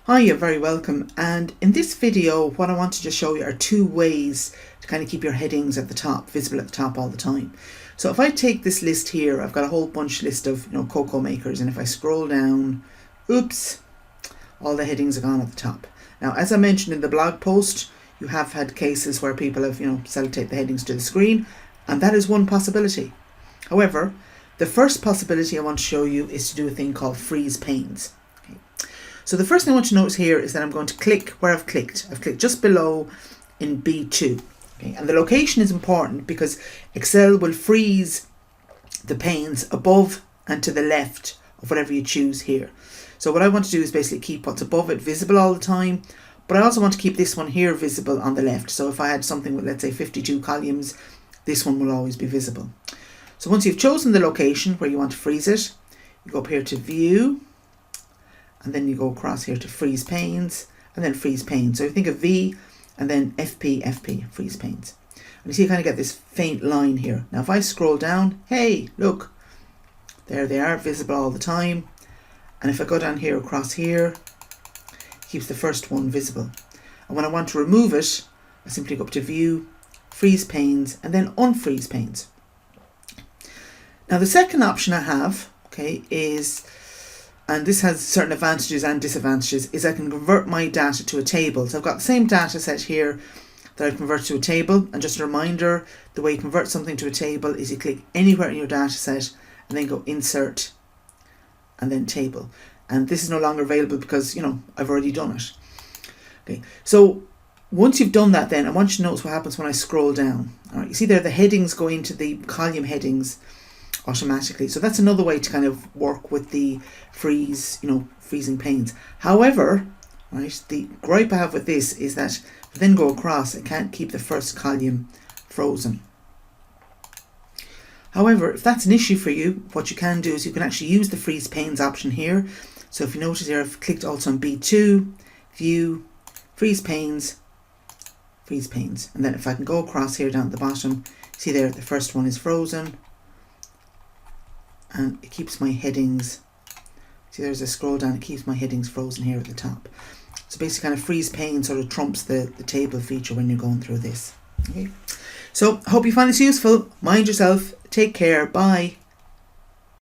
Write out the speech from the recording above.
Hi, you're very welcome. And in this video, what I want to just show you are two ways to kind of keep your headings at the top, visible at the top all the time. So if I take this list here, I've got a whole bunch list of cocoa makers, and if I scroll down, oops, all the headings are gone at the top. Now, as I mentioned in the blog post, you have had cases where people have sellotaped the headings to the screen, and that is one possibility. However, the first possibility I want to show you is to do a thing called freeze panes. So the first thing I want you to notice here is that I'm going to click where I've clicked. I've clicked just below in B2. Okay? And the location is important because Excel will freeze the panes above and to the left of whatever you choose here. So what I want to do is basically keep what's above it visible all the time, but I also want to keep this one here visible on the left. So if I had something with, let's say, 52 columns, this one will always be visible. So once you've chosen the location where you want to freeze it, you go up here to View, and then you go across here to freeze panes, and then freeze panes. So you think of V and then FP, freeze panes. And you see you kind of get this faint line here. Now if I scroll down, hey, look, there they are, visible all the time. And if I go down here across here, it keeps the first one visible. And when I want to remove it, I simply go up to View, freeze panes, and then unfreeze panes. Now the second option I have, okay, is, and this has certain advantages and disadvantages, is I can convert my data to a table. So I've got the same data set here that I've converted to a table. And just a reminder, the way you convert something to a table is you click anywhere in your data set and then go Insert and then Table. And this is no longer available because, I've already done it. Okay, so once you've done that, then I want you to notice what happens when I scroll down. All right, you see there the headings go into the column headings automatically. So that's another way to kind of work with the freezing panes. However, right, the gripe I have with this is that if I then go across, I can't keep the first column frozen. However, if that's an issue for you, what you can do is you can actually use the freeze panes option here. So if you notice here, I've clicked also on B2, View, freeze panes, and then if I can go across here down at the bottom, see there the first one is frozen, and it keeps my headings, see there's a scroll down, it keeps my headings frozen here at the top. So basically kind of freeze pane sort of trumps the table feature when you're going through this. Okay, so I hope you find this useful. Mind yourself, take care, bye.